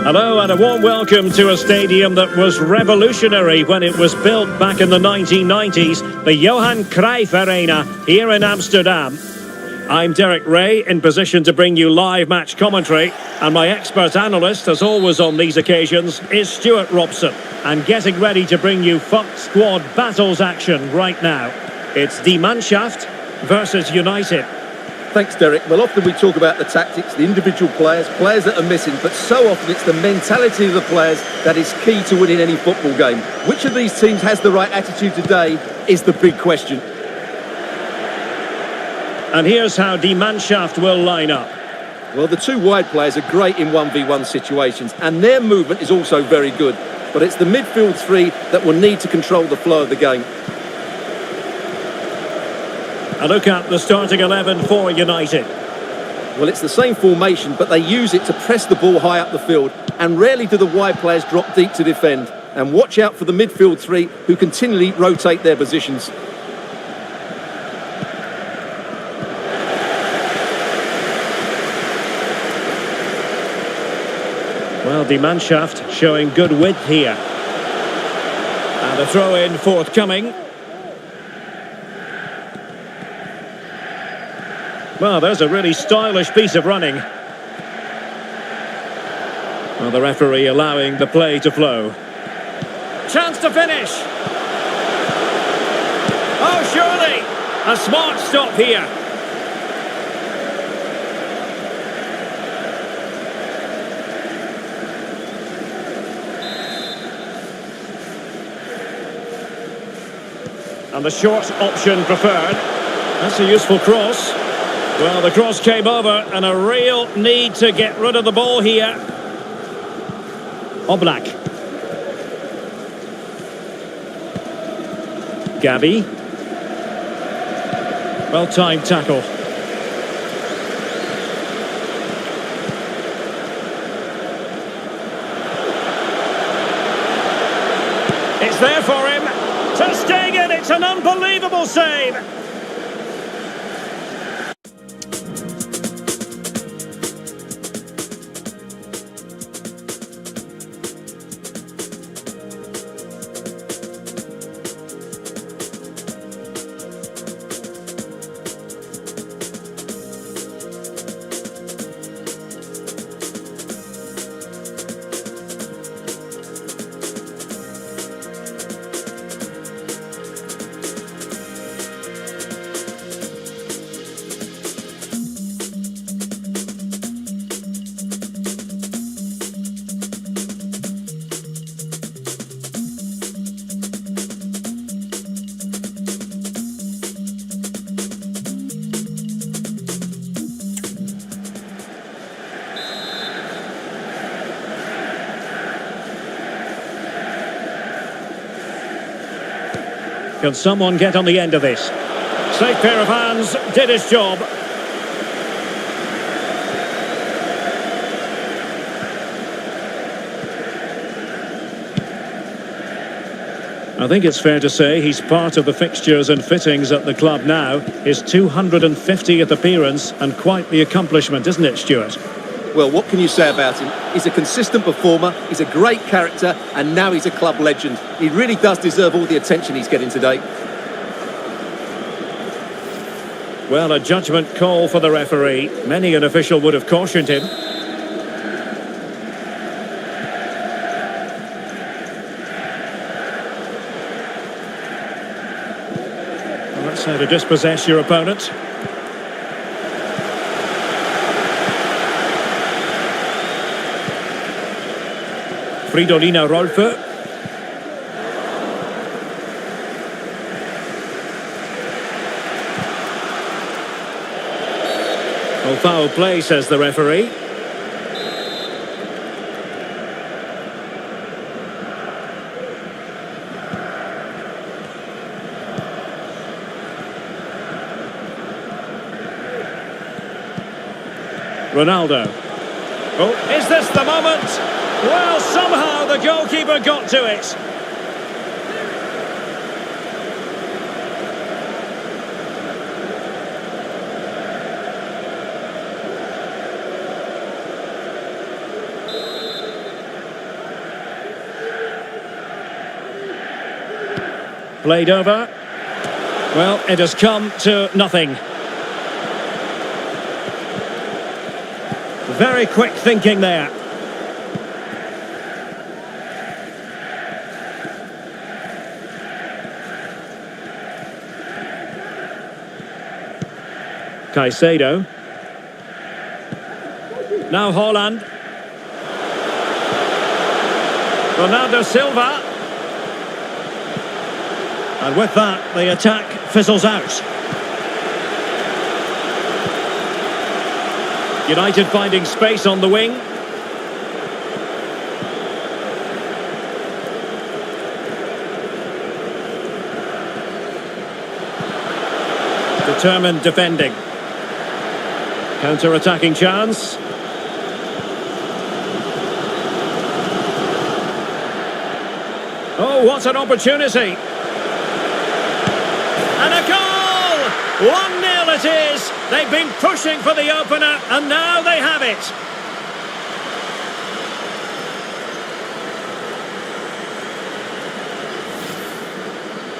Hello and a warm welcome to a stadium that was revolutionary when it was built back in the 1990s, the Johan Cruyff Arena here in Amsterdam. I'm Derek Ray, in position to bring you live match commentary, and my expert analyst, as always on these occasions, is Stuart Robson, and getting ready to bring you FUT Squad Battles action right now. It's Die Mannschaft versus United. Thanks, Derek. Well, often we talk about the tactics, the individual players that are missing, but so often it's the mentality of the players that is key to winning any football game. Which of these teams has the right attitude today is the big question. And here's how Die Mannschaft will line up. Well, the two wide players are great in 1v1 situations, and their movement is also very good. But it's the midfield three that will need to control the flow of the game. A look at the starting 11 for United. Well, it's the same formation, but they use it to press the ball high up the field, and rarely do the wide players drop deep to defend. And watch out for the midfield three, who continually rotate their positions. Well, Die Mannschaft showing good width here. And a throw-in forthcoming. Well, there's a really stylish piece of running. Well, the referee allowing the play to flow. Chance to finish! Oh, surely! A smart stop here. And the short option preferred. That's a useful cross. Well, the cross came over, and a real need to get rid of the ball here. Oblak. Gabi. Well-timed tackle. It's there for him. Ter Stegen, it's an unbelievable save. Can someone get on the end of this? Safe pair of hands, did his job. I think it's fair to say he's part of the fixtures and fittings at the club now. His 250th appearance, and quite the accomplishment, isn't it, Stuart? Well, what can you say about him? He's a consistent performer, he's a great character, and now he's a club legend. He really does deserve all the attention he's getting today. Well, a judgment call for the referee. Many an official would have cautioned him. Well, that's how to dispossess your opponent. Fridolina Rolfö. Well, foul play, says the referee. Ronaldo. Oh, is this the moment? Well, somehow the goalkeeper got to it. Played over. Well, it has come to nothing. Very quick thinking there. Caicedo. Now Haaland. Ronaldo Silva. And with that, the attack fizzles out. United finding space on the wing. Determined defending. Counter-attacking chance. Oh, what an opportunity. And a goal! 1-0 it is. They've been pushing for the opener, and now they have it.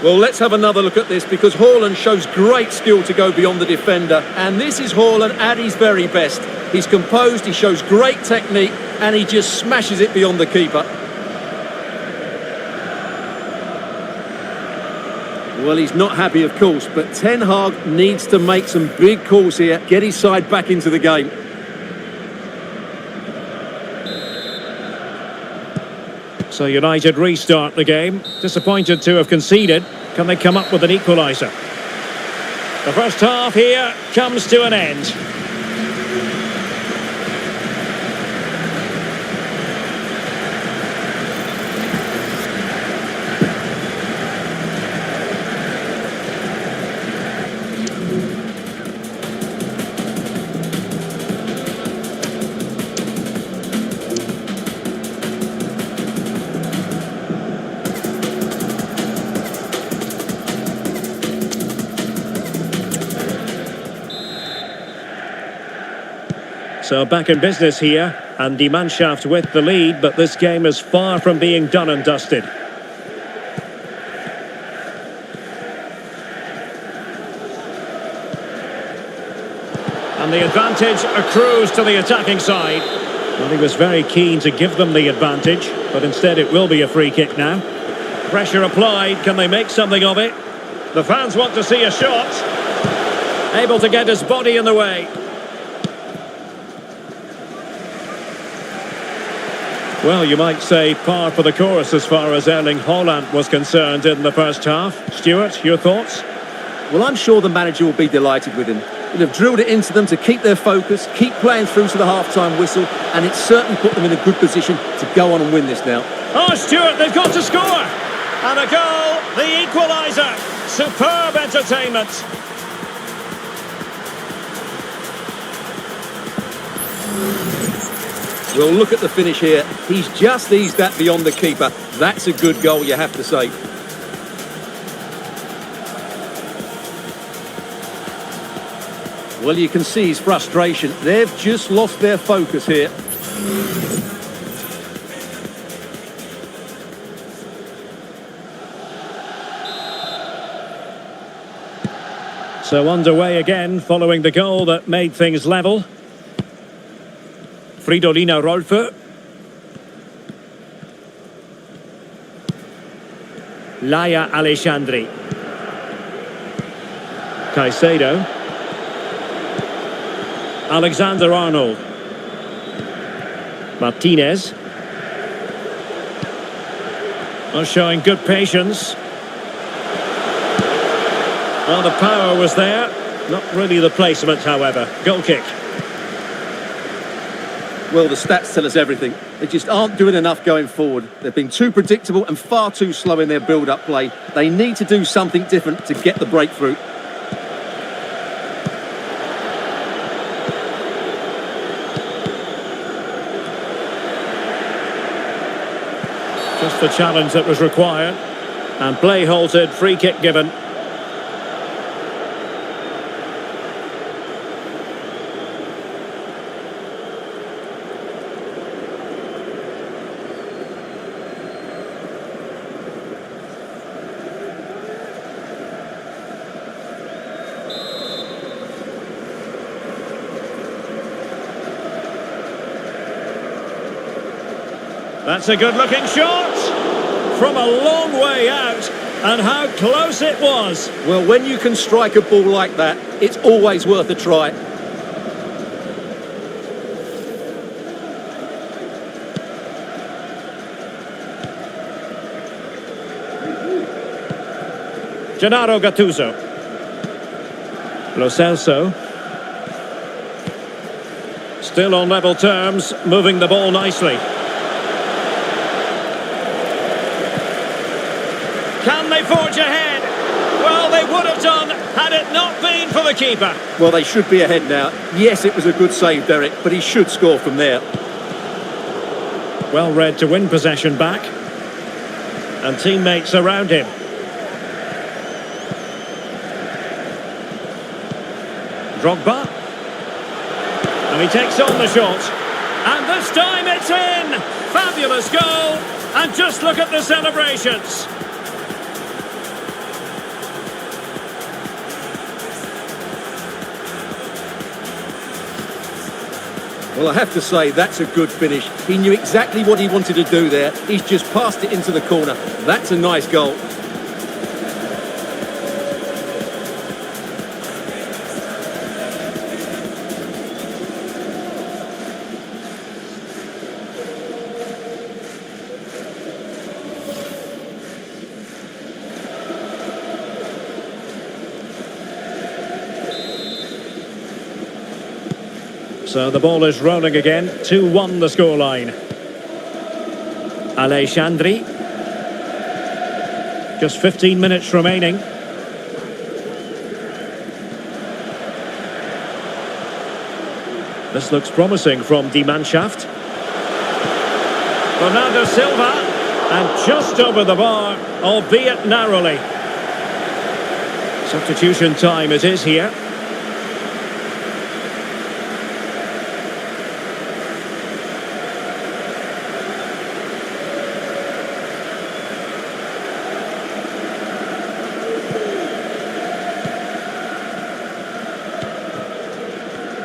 Well, let's have another look at this, because Haaland shows great skill to go beyond the defender. And this is Haaland at his very best. He's composed, he shows great technique, and he just smashes it beyond the keeper. Well, he's not happy, of course, but Ten Hag needs to make some big calls here, get his side back into the game. So United restart the game. Disappointed to have conceded. Can they come up with an equaliser? The first half here comes to an end. So back in business here, and Die Mannschaft with the lead, but this game is far from being done and dusted. And the advantage accrues to the attacking side. Well, he was very keen to give them the advantage, but instead it will be a free kick now. Pressure applied, can they make something of it? The fans want to see a shot. Able to get his body in the way. Well, you might say par for the course as far as Erling Haaland was concerned in the first half. Stuart, your thoughts? Well, I'm sure the manager will be delighted with him. He'll have drilled it into them to keep their focus, keep playing through to the half-time whistle, and it's certainly put them in a good position to go on and win this now. Oh, Stuart, they've got to score! And a goal, the equaliser. Superb entertainment. Well, look at the finish here. He's just eased that beyond the keeper. That's a good goal, you have to say. Well, you can see his frustration. They've just lost their focus here. So underway again following the goal that made things level. Fridolina Rolfö. Laia Aleixandri. Caicedo. Alexander-Arnold. Martinez. Showing good patience. Well, the power was there. Not really the placement, however. Goal kick. Well, the stats tell us everything. They just aren't doing enough going forward. They've been too predictable and far too slow in their build-up play. They need to do something different to get the breakthrough. Just the challenge that was required. And play halted, free kick given. That's a good-looking shot from a long way out, and how close it was. Well, when you can strike a ball like that, it's always worth a try. Gennaro Gattuso. Lo Celso. Still on level terms, moving the ball nicely. Can they forge ahead? Well, they would have done had it not been for the keeper. Well, they should be ahead now. Yes, it was a good save, Derek, but he should score from there. Well read to win possession back. And teammates around him. Drogba. And he takes on the shot. And this time it's in! Fabulous goal! And just look at the celebrations. Well, I have to say, that's a good finish. He knew exactly what he wanted to do there. He's just passed it into the corner. That's a nice goal. So the ball is rolling again. 2-1 the scoreline. Aleixandri. Just 15 minutes remaining. This looks promising from Die Mannschaft. Bernardo Silva. And just over the bar, albeit narrowly. Substitution time it is here.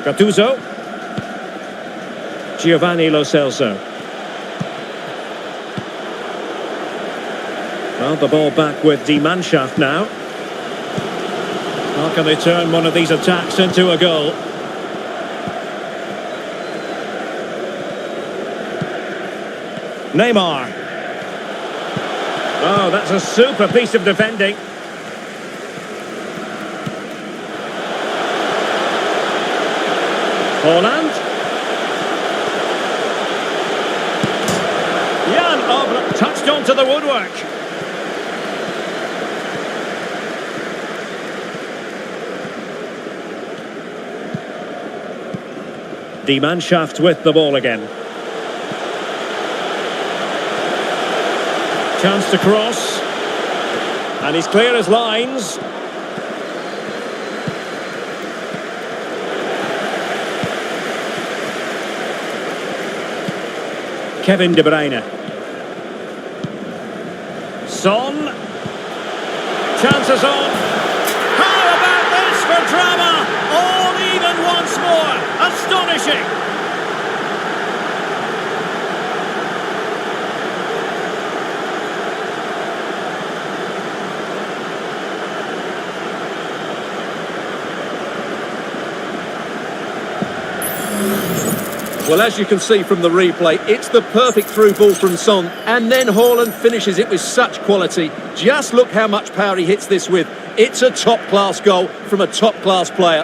Gattuso. Giovanni Lo Celso. Well, the ball back with Die Mannschaft now. How can they turn one of these attacks into a goal? Neymar. Oh, that's a super piece of defending. Haaland. Jan Oblak touched onto the woodwork. Die Mannschaft with the ball again. Chance to cross. And he's clear as lines. Kevin De Bruyne. Son. Chances on. How about this for drama? All even once more. Astonishing. Well, as you can see from the replay, it's the perfect through ball from Son, and then Haaland finishes it with such quality. Just look how much power he hits this with. It's a top-class goal from a top-class player.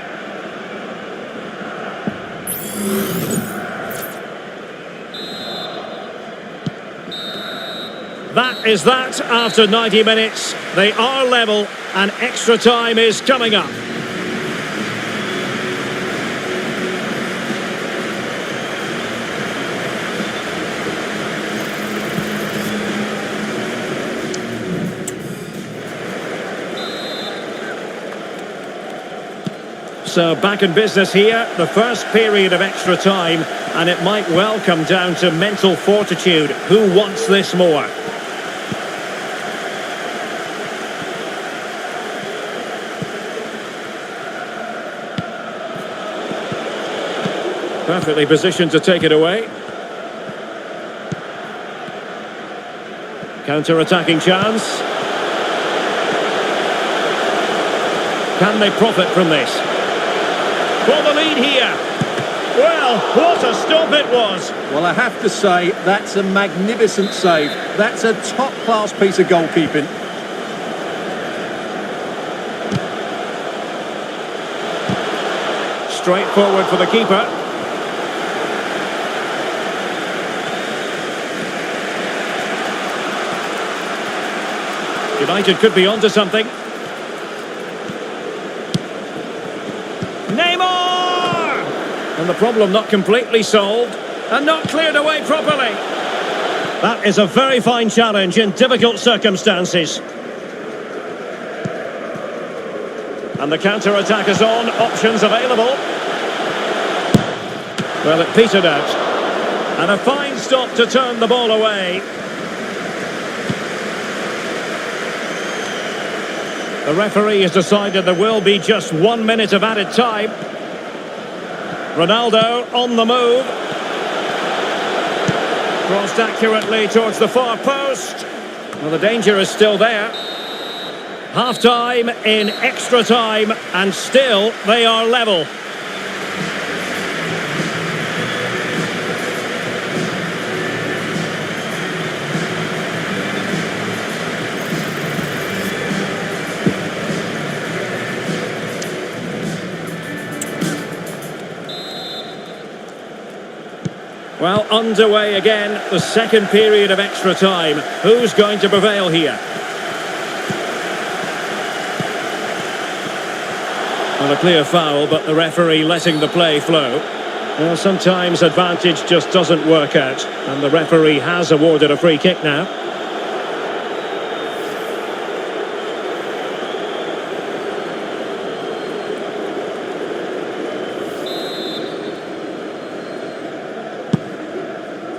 That is that after 90 minutes. They are level, and extra time is coming up. So back in business here, the first period of extra time, and it might well come down to mental fortitude. Who wants this more? Perfectly positioned to take it away. Counter-attacking chance. Can they profit from this? For the lead here. Well, what a stop it was. Well, I have to say, that's a magnificent save. That's a top-class piece of goalkeeping. Straight forward for the keeper. United could be onto something. Neymar! And the problem not completely solved and not cleared away properly. That is a very fine challenge in difficult circumstances. And the counter-attack is on, options available. Well, it petered out. And a fine stop to turn the ball away. The referee has decided there will be just 1 minute of added time. Ronaldo on the move. Crossed accurately towards the far post. Well, the danger is still there. Half-time in extra time, and still they are level. Well, underway again, the second period of extra time. Who's going to prevail here? Well, a clear foul, but the referee letting the play flow. Well, sometimes advantage just doesn't work out, and the referee has awarded a free kick now.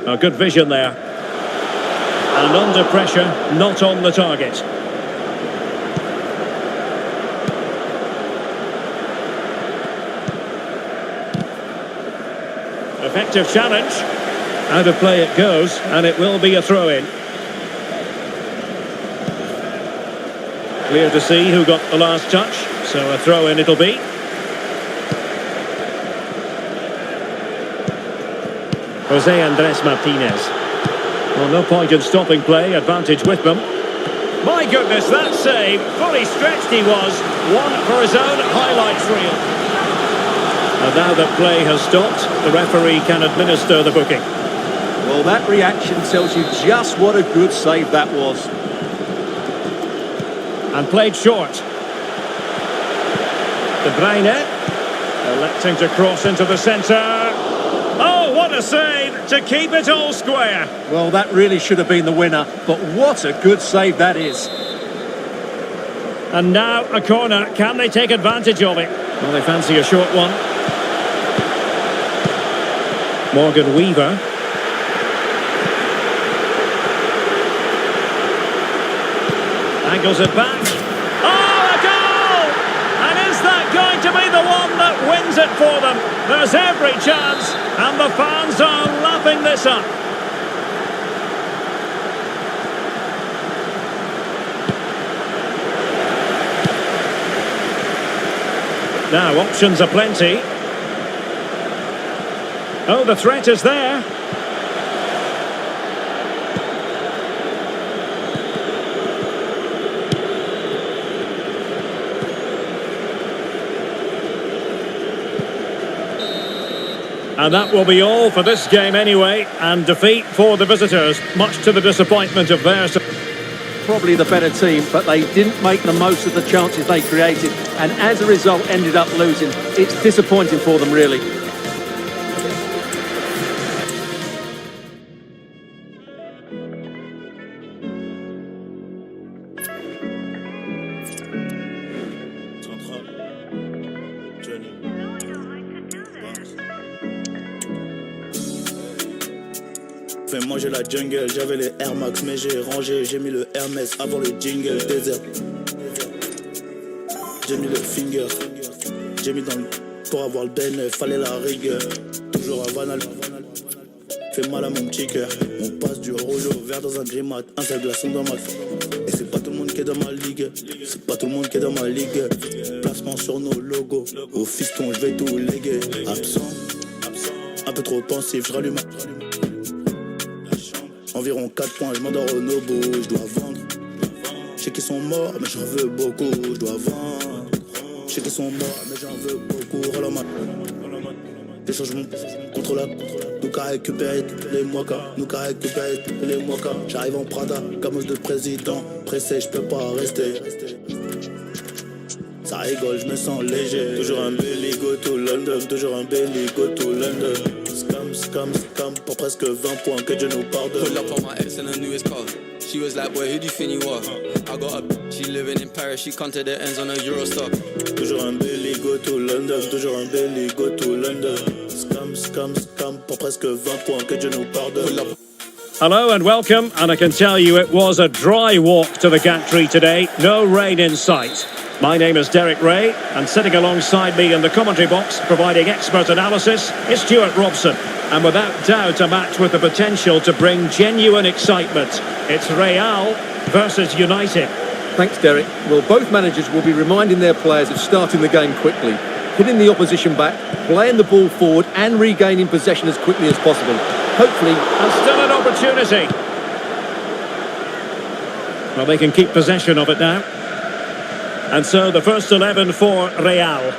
A good vision there. And under pressure, not on the target. Effective challenge. Out of play it goes, and it will be a throw-in. Clear to see who got the last touch, so a throw-in it'll be. Jose Andres Martinez. Well, no point in stopping play, advantage with them. My goodness, that save, fully stretched he was. One for his own highlights reel. And now that play has stopped, the referee can administer the booking. Well, that reaction tells you just what a good save that was. And played short. De Bruyne, electing to cross into the centre. Oh, what a save to keep it all square. Well, that really should have been the winner, but what a good save that is. And now a corner. Can they take advantage of it? Well, they fancy a short one. Morgan Weaver. Angles it back. Oh, a goal! And is that going to be the one that wins it for them? There's every chance, and the fans are lapping this up. Now, options are plenty. Oh, the threat is there. And that will be all for this game anyway, and defeat for the visitors, much to the disappointment of theirs. Probably the better team, but they didn't make the most of the chances they created, and as a result ended up losing. It's disappointing for them, really. Fais manger la jungle, j'avais les Air Max mais j'ai rangé, j'ai mis le Hermès avant le jingle désert. J'ai mis le finger, j'ai mis dans le pour avoir le bénéf, fallait la rigueur. Toujours à Vanal, fait mal à mon petit cœur. On passe du rouge au vert dans un G-Mat, un seul glaçon dans ma vie. Et c'est pas tout le monde qui est dans ma ligue, c'est pas tout le monde qui est dans ma ligue. Placement sur nos logos, au fiston je vais tout léguer. Absent, un peu trop pensif, je rallume. Environ 4 points, je m'endors au Nobu, je dois vendre. Je sais qu'ils sont morts, mais j'en veux beaucoup, je dois vendre. Je sais qu'ils sont morts, mais j'en veux beaucoup. Relaman, des changements contre la. Nous qu'à récupérer les mois-cas, nous qu'à récupérer les mois-cas. J'arrive en Prada, comme de président. Pressé, je peux pas rester. Ça rigole, je me sens léger. Toujours un belly, go to London. Toujours un belly, go to London. Scam, pour presque 20 points, que Dieu nous pardonne. Pull up on my ex in her newest car. She was like, boy, who do you think you are? I got a she living in Paris, she come to the ends on a Eurostar. Toujours un belly, go to London. Toujours un belly, go to London. Scam, pour presque 20 points, que Dieu nous pardonne. Hello and welcome, and I can tell you it was a dry walk to the gantry today. No rain in sight. My name is Derek Ray, and sitting alongside me in the commentary box, providing expert analysis, is Stuart Robson. And without doubt, a match with the potential to bring genuine excitement. It's Real versus United. Thanks, Derek. Well, both managers will be reminding their players of starting the game quickly, hitting the opposition back, playing the ball forward and regaining possession as quickly as possible. Hopefully... And still an opportunity. Well, they can keep possession of it now. And so the first 11 for Real.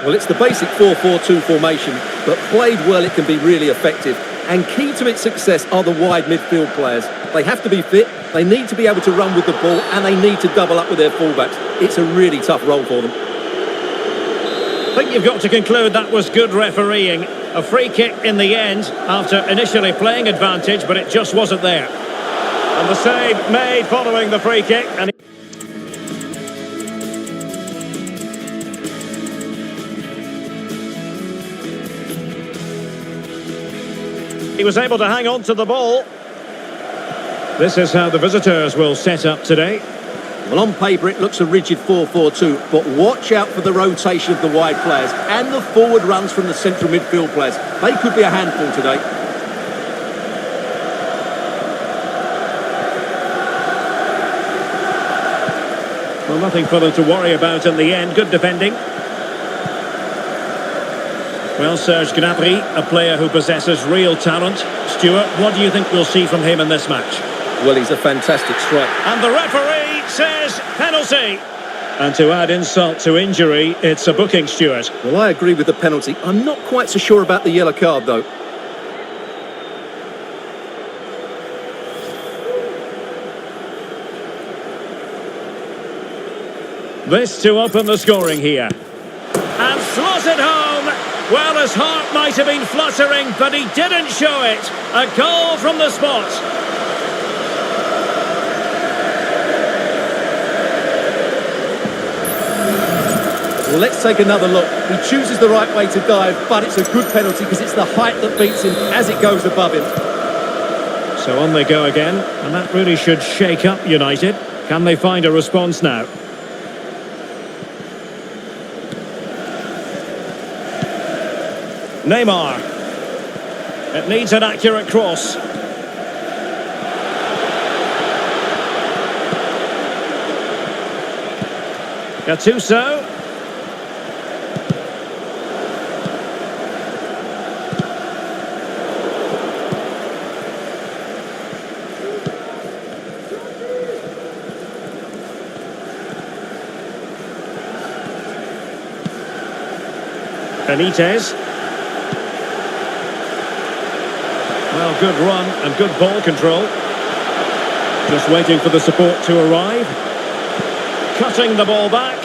Well, it's the basic 4-4-2 formation, but played well it can be really effective. And key to its success are the wide midfield players. They have to be fit, they need to be able to run with the ball, and they need to double up with their fullbacks. It's a really tough role for them. I think you've got to conclude that was good refereeing. A free kick in the end after initially playing advantage, but it just wasn't there. And the save made following the free kick. And he was able to hang on to the ball. This is how the visitors will set up today. Well, on paper it looks a rigid 4-4-2, but watch out for the rotation of the wide players and the forward runs from the central midfield players. They could be a handful today. Well, nothing for them to worry about in the end. Good defending. Well, Serge Gnabry, a player who possesses real talent. Stuart, what do you think we'll see from him in this match? Well, he's a fantastic striker. And the referee says penalty. And to add insult to injury, it's a booking, Stuart. Well, I agree with the penalty. I'm not quite so sure about the yellow card, though. This to open the scoring here. And slots it home. Well, his heart might have been fluttering, but he didn't show it. A goal from the spot. Well, let's take another look. He chooses the right way to dive, but it's a good penalty because it's the height that beats him as it goes above him. So on they go again, and that really should shake up United. Can they find a response now? Neymar. It needs an accurate cross. Gattuso. Benitez. Well, good run and good ball control. Just waiting for the support to arrive. Cutting the ball back.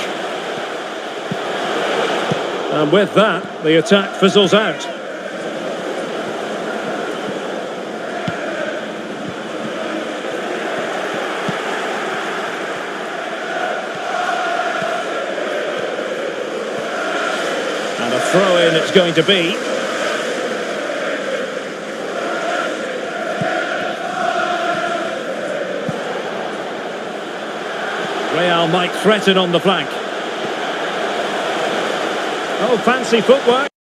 And with that, the attack fizzles out. And a throw-in it's going to be. Real might threaten on the flank. Oh, fancy footwork.